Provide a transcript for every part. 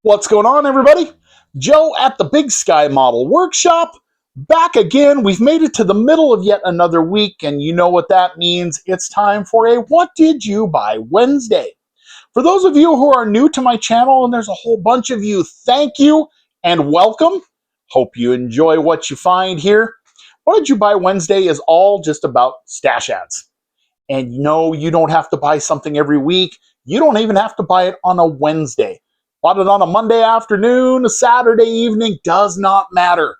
What's going on, everybody? Joe at the Big Sky Model Workshop. Back again. We've made it to the middle of yet another week, and you know what that means. It's time for a What Did You Buy Wednesday. For those of you who are new to my channel, and there's a whole bunch of you, thank you and welcome. Hope you enjoy what you find here. What Did You Buy Wednesday is all just about stash ads. And no, you don't have to buy something every week. You don't even have to buy it on a Wednesday. Bought it on a Monday afternoon, a Saturday evening, does not matter.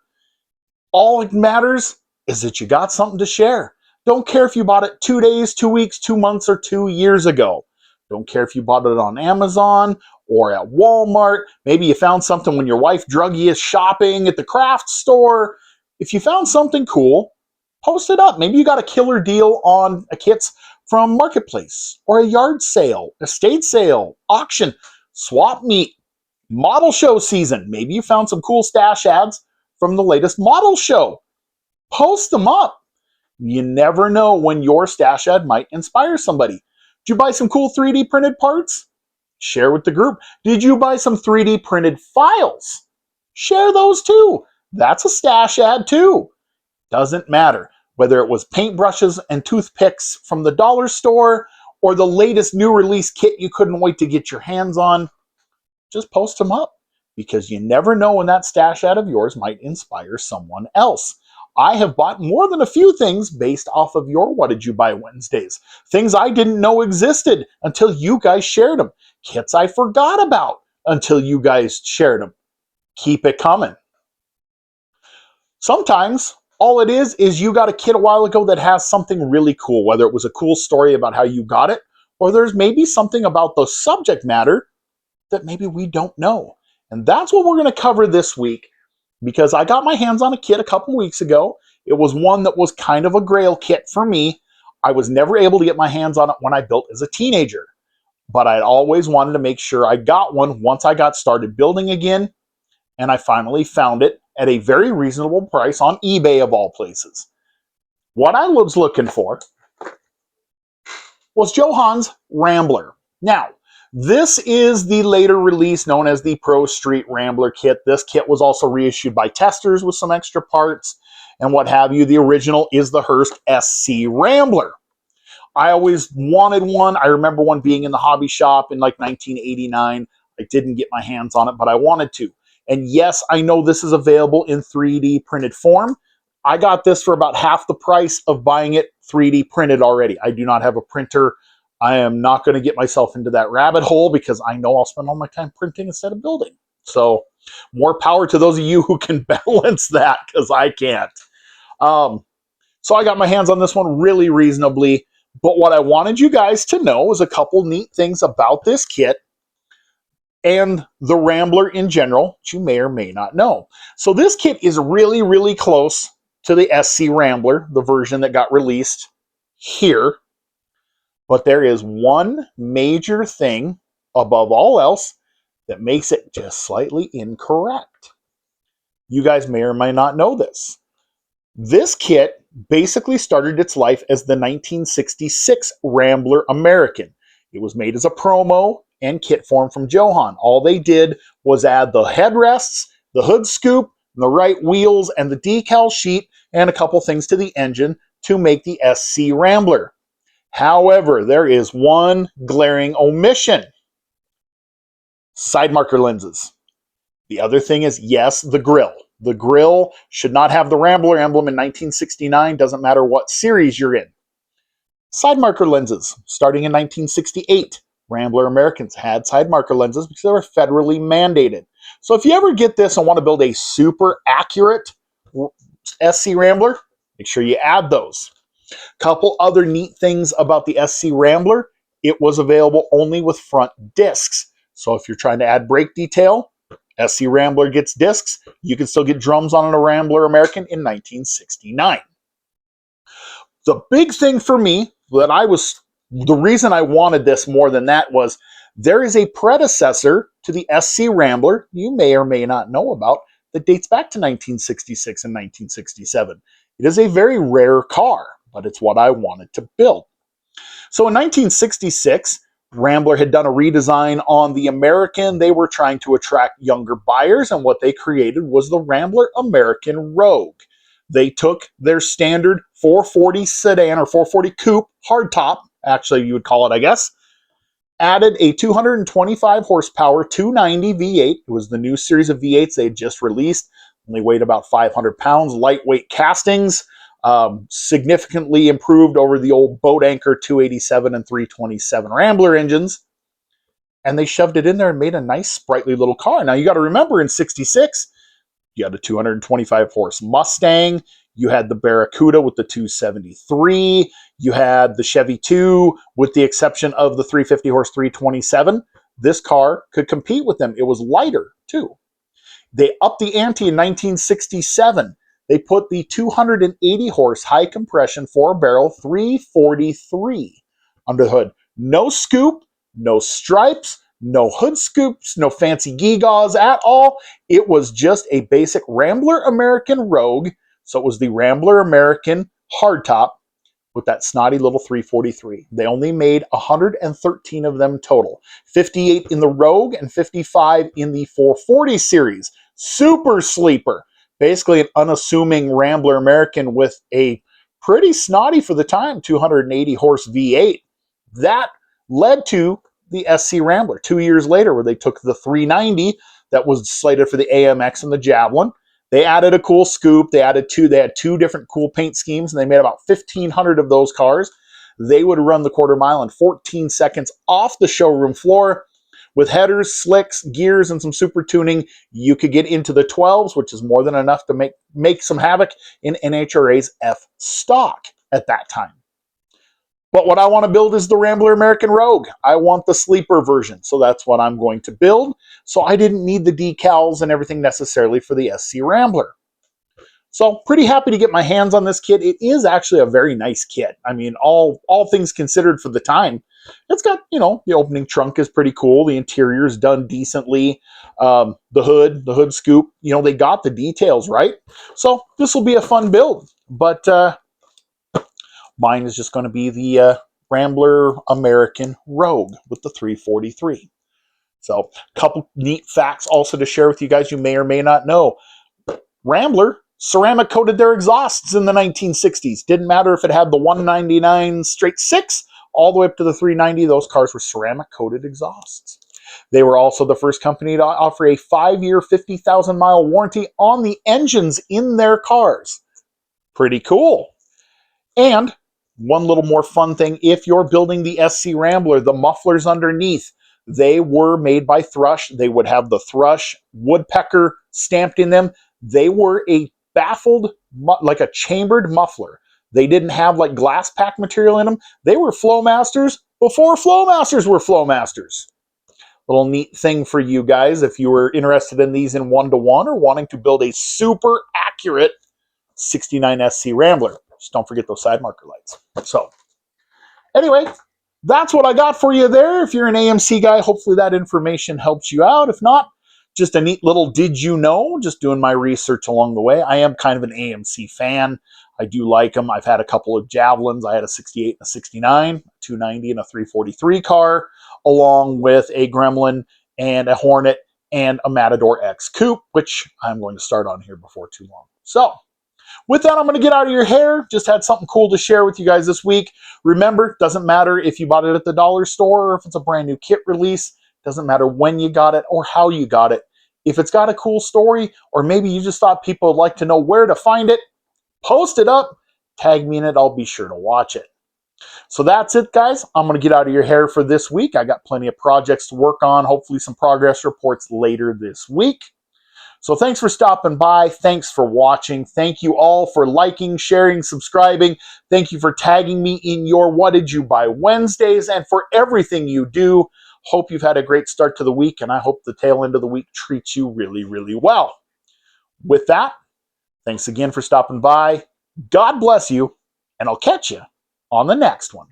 All it matters is that you got something to share. Don't care if you bought it 2 days, 2 weeks, 2 months, or 2 years ago. Don't care if you bought it on Amazon or at Walmart. Maybe you found something when your wife drug you shopping at the craft store. If you found something cool, post it up. Maybe you got a killer deal on a kits from Marketplace or a yard sale, estate sale, auction, swap meet, model show season. Maybe you found some cool stash ads from the latest model show. Post them up. You never know when your stash ad might inspire somebody. Did you buy some cool 3D printed parts? Share with the group. Did you buy some 3D printed files? Share those too. That's a stash ad too. Doesn't matter whether it was paintbrushes and toothpicks from the dollar store or the latest new release kit you couldn't wait to get your hands on. Just post them up, because you never know when that stash ad of yours might inspire someone else. I have bought more than a few things based off of your What Did You Buy Wednesdays. Things I didn't know existed until you guys shared them. Kits I forgot about until you guys shared them. Keep it coming. Sometimes all it is you got a kit a while ago that has something really cool, whether it was a cool story about how you got it, or there's maybe something about the subject matter that maybe we don't know. And that's what we're going to cover this week, because I got my hands on a kit a couple weeks ago. It was one that was kind of a Grail kit for me. I was never able to get my hands on it when I built as a teenager, but I'd always wanted to make sure I got one once I got started building again, and I finally found it at a very reasonable price on eBay of all places. What I was looking for was Johan's Rambler. Now, this is the later release known as the Pro Street Rambler kit. This kit was also reissued by testers with some extra parts and what have you. The original is the Hurst SC Rambler. I always wanted one. I remember one being in the hobby shop in like 1989. I didn't get my hands on it, but I wanted to. And yes, I know this is available in 3D printed form. I got this for about half the price of buying it 3D printed already. I do not have a printer. I am not going to get myself into that rabbit hole, because I know I'll spend all my time printing instead of building. So more power to those of you who can balance that, because I can't. So I got my hands on this one really reasonably. But what I wanted you guys to know is a couple neat things about this kit and the Rambler in general that you may or may not know. So this kit is really, really close to the SC Rambler, the version that got released here. But there is one major thing above all else that makes it just slightly incorrect. You guys may or may not know this. This kit basically started its life as the 1966 Rambler American. It was made as a promo and kit form from Johan. All they did was add the headrests, the hood scoop, the right wheels, and the decal sheet, and a couple things to the engine to make the SC Rambler. However, there is one glaring omission. Side marker lenses. The other thing is, yes, the grill. The grill should not have the Rambler emblem in 1969, doesn't matter what series you're in. Side marker lenses, starting in 1968. Rambler Americans had side marker lenses because they were federally mandated. So if you ever get this and want to build a super accurate SC Rambler, make sure you add those. Couple other neat things about the SC Rambler: it was available only with front discs. So if you're trying to add brake detail, SC Rambler gets discs. You can still get drums on a Rambler American in 1969. The big thing for me the reason I wanted this more than that was there is a predecessor to the SC Rambler you may or may not know about that dates back to 1966 and 1967. It is a very rare car, but it's what I wanted to build. So in 1966, Rambler had done a redesign on the American. They were trying to attract younger buyers, and what they created was the Rambler American Rogue. They took their standard 440 sedan or 440 coupe hardtop, actually you would call it, I guess, added a 225 horsepower 290 V8. It was the new series of V8s they had just released. Only weighed about 500 pounds, lightweight castings, significantly improved over the old boat anchor 287 and 327 Rambler engines. And they shoved it in there and made a nice, sprightly little car. Now, you got to remember, in 66, you had a 225 horse Mustang. You had the Barracuda with the 273. You had the Chevy 2, with the exception of the 350 horse 327. This car could compete with them. It was lighter, too. They upped the ante in 1967. They put the 280 horse high compression 4-barrel 343 under the hood. No scoop, no stripes, no hood scoops, no fancy gewgaws at all. It was just a basic Rambler American Rogue. So it was the Rambler American hardtop with that snotty little 343. They only made 113 of them total. 58 in the Rogue and 55 in the 440 series. Super sleeper. Basically an unassuming Rambler American with a pretty snotty, for the time, 280 horse V8. That led to the SC Rambler 2 years later, where they took the 390 that was slated for the AMX and the Javelin. They added a cool scoop. They had two different cool paint schemes, and they made about 1,500 of those cars. They would run the quarter mile in 14 seconds off the showroom floor. With headers, slicks, gears, and some super tuning, you could get into the 12s, which is more than enough to make some havoc in NHRA's F stock at that time. But what I want to build is the Rambler American Rogue. I want the sleeper version, so that's what I'm going to build. So I didn't need the decals and everything necessarily for the SC Rambler. So pretty happy to get my hands on this kit. It is actually a very nice kit. I mean, all things considered for the time. It's got, the opening trunk is pretty cool. The interior is done decently. The hood scoop, they got the details right. So this will be a fun build. But mine is just going to be the Rambler American Rogue with the 343. So a couple neat facts also to share with you guys you may or may not know. Rambler ceramic coated their exhausts in the 1960s. Didn't matter if it had the 199 straight 6 all the way up to the 390. Those cars were ceramic coated exhausts. They were also the first company to offer a 5-year, 50,000-mile warranty on the engines in their cars. Pretty cool. And one little more fun thing, if you're building the SC Rambler, the mufflers underneath, they were made by Thrush. They would have the Thrush woodpecker stamped in them. They were a baffled, like a chambered muffler. They didn't have like glass pack material in them. They were Flowmasters before Flowmasters were Flowmasters. Little neat thing for you guys if you were interested in these in 1-to-1 or wanting to build a super accurate 69 SC Rambler. Just don't forget those side marker lights. So anyway, that's what I got for you there. If you're an AMC guy, hopefully that information helps you out. If not, just a neat little did you know, just doing my research along the way. I am kind of an AMC fan. I do like them. I've had a couple of Javelins. I had a 68 and a 69, a 290 and a 343 car, along with a Gremlin and a Hornet and a Matador X Coupe, which I'm going to start on here before too long. So with that, I'm going to get out of your hair. Just had something cool to share with you guys this week. Remember, doesn't matter if you bought it at the dollar store or if it's a brand new kit release. Doesn't matter when you got it or how you got it. If it's got a cool story, or maybe you just thought people would like to know where to find it, post it up, tag me in it. I'll be sure to watch it. So that's it, guys. I'm going to get out of your hair for this week. I got plenty of projects to work on. Hopefully some progress reports later this week. So thanks for stopping by. Thanks for watching. Thank you all for liking, sharing, subscribing. Thank you for tagging me in your What Did You Buy Wednesdays and for everything you do. Hope you've had a great start to the week, and I hope the tail end of the week treats you really, really well. With that, thanks again for stopping by. God bless you, and I'll catch you on the next one.